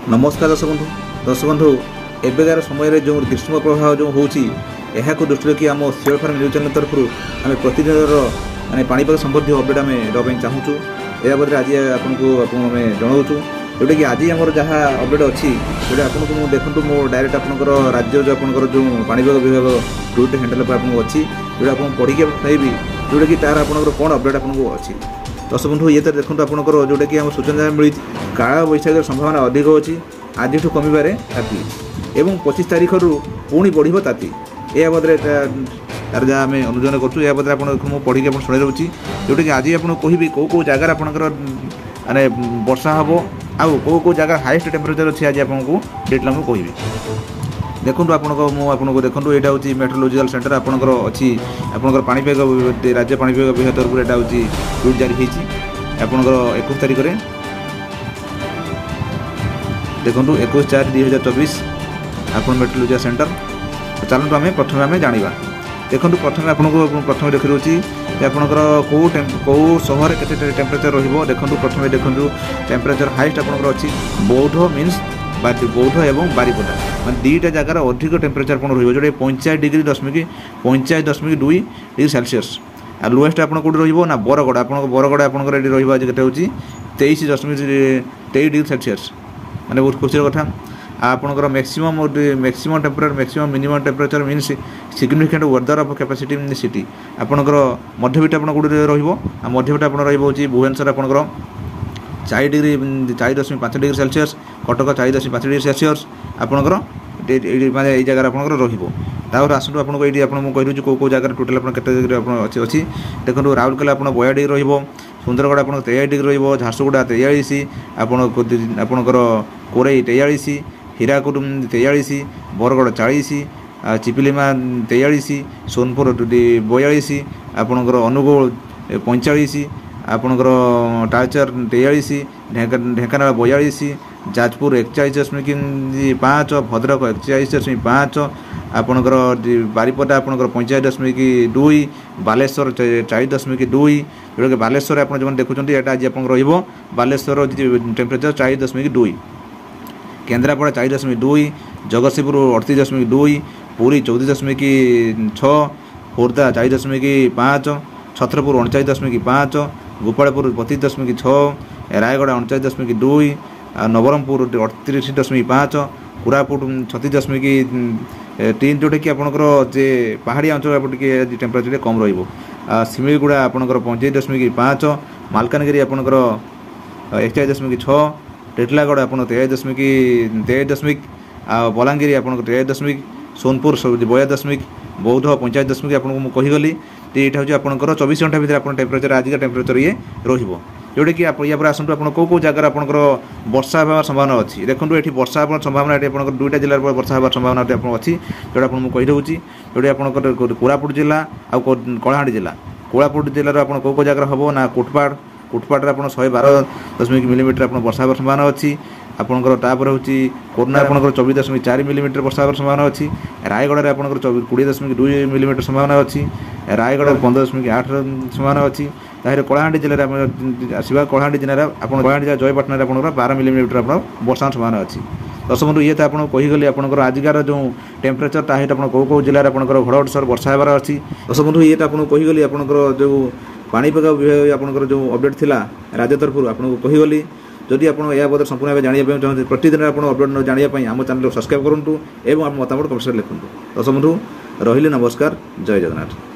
नमस्कार दर्शक बंधु एବେकार समय जो ग्रीष्म प्रभाव जो होची दृष्टि रखी आम सियोर फार्म न्यूज चैनल तरफ आम प्रतिदिन माने पाणीपाग संबंधी अपडेट आम देवाई चाहूँ या बदले आज आपको जनाऊँ जोटा कि आज आम जहाँ अपडेट अच्छी जो आपको देखूँ मो डायरेक्ट आपंकर राज्य जो आपंकर जो पाणीपाग विभाग ट्विट हैंडल आपको अच्छी जोटा आपको पढ़ी कहबी जोटा कि तार आपंकर कौन अपडेट आपको अच्छी दर्शक बंधु ये तो देखो आपंकर जोटा कि सूचना मिली काल बैशाखी संभावना अधिक अच्छी आज कमिबार ताती एवं 25 तारीख पुणी बढ़ ताती या बदले तार जहाँ आम अनुजन करूँ बदले आप पढ़ी आप शुणी रोचे जोटा कि आज आपको कहबी कौ जगार आपंकर माने वर्षा हम आउ कौ जगह हाईएस्ट टेम्परेचर अच्छी आज आपको डेट मुझे कहबी देखो आपको देखो यहाँ हूँ मेट्रोलोजिकल सेंटर आपंकर अच्छी आपंकर पाणीपाग राज्य पाणीपाग विभाग तरफ यहाँ हूँ ट्विट जारी होती आपंकर 21 तारीख में देखो 21/4/2024 आप मेट्रोलोजिकल सेंटर चलते आम प्रथम आम जाना देखो प्रथम आपको प्रथम देखी रोची आपंकर कौ सहर के टेम्परेचर देखो प्रथम देखो टेम्परेचर हाईएस्ट आपंकर अच्छी बौद्ध मीन्स बौद्ध एवं बारिपदा मैं दुईटा जगार अधिक टेम्परेचर आप रोज जो 45.2 डिग्री सेल्सियस आ लोएस्ट आप रोना बरगड़ आप बरगड़ आपंकर ये रहा आज के 23.23 डिग्री सेल्सियस माने बहुत खुशी कथा आपंकर maximum temperature maximum minimum temperature means significant weather of capacity in city आपंकर मध्यविट आप मध्यविट आप भुवनेश्वर आपंकर 4.5 degree Celsius Cuttack 4.5 degree Celsius आपंकर माने ये जगह आपंकर रही आसतु आपको ये कही कौ जगह टोटाल आप अच्छी देखो राउरकेला आप 42 डिग्री सुंदरगढ़ आप 23 डिग्री झारसुगुड़ा 43 आपंकर कोरई 43 हीराकुद 43 बरगड़ 40 चिपिलिमा 43 सोनपुर 42 आपंकर अनुगोल 45 आपंकर टाचर 43 ढेंकानाल 42 जाजपुर 41.5 भद्रक 41.5 आपंकर बारिपदा आपंकर 45.2 बालेश्वर 40.2 जोटा कि बालेश्वर आप जो देखुं यहाँ आज आप बालेश्वर टेम्परेचर 40.2 केन्द्रापड़ा 40.2 जगतसिंहपुर 38.2 पुरी 34.6 खोर्धा 40.5 छत्रपुर 39.5 गोपालपुर 32.6 रायगढ़ 39.2 नवरंगपुर 38.5 कोरापुट 36.3 जोटा कि आपंकर जे पहाड़िया अंचल टेम्परेचर कम रमिलगुड़ा आपंकर 25.5 मालकानगिरी आपंकर 41.6 टिटलागढ़ आप 23.23 बलांगीर आपंकर 23 सोनपुर 42 बौद्ध 45 आपको कहीगली यहाँ हूँ आपंकर 24 घंटा भितर आप टेम्परेचर आज का टेम्परेचर ये रोटा कि या आसतु आप कौ जगह आपंकर वर्षा होवार संभावना अच्छी देखो ये वर्षा होवार संभावना ये आप दुईटा जिलार वर्षा होवार संभावना अच्छी जोटा आपको कहीदे जोटा आपंकर कोरापुट जिला आ कलाहांडी जिला कोरापुट जिलार आप कौ जगह हम ना कुटपाड़ आप 112 मिलीमीटर आप वर्षा होवार संभावना अच्छी आपंकर तापर हूँ कोरोना आपंकर 24.4 मिलीमीटर वर्षा होवार संभावना अच्छी रायगढ़ आपंकर 20.2 मिलीमीटर संभावना अच्छी रायगढ़ 15.8 संभावना अच्छी ताहले कलाहांडी जिले में आसवा कलाहांडी जिले आप कलाहांडी जिला जयपाटना आप 12 मिलीमीटर आप वर्षा संभावना अच्छी दर्शक बंधु ये तो आपको कहीगली आपंकर आजिकार जो टेम्परेचर ताहित आप कौ जिलार आपंकर घड़घड़ सर वर्षा होबार अच्छी दर्शक बंधु ये तो आपको कहीगली आपंकर जो पाणीपाग विभाग आपंकर जो अपडेट थिला राज्य तरफ आपको कहीगली जदि आप बदल संपूर्ण भाव जानापी चाहते प्रतिदिन आप अपडेट जानापी आम चैनल सब्सक्राइब करूँ और मतामत कमेंट लिखूँ दर्शक बंधु रही नमस्कार जय जगन्नाथ।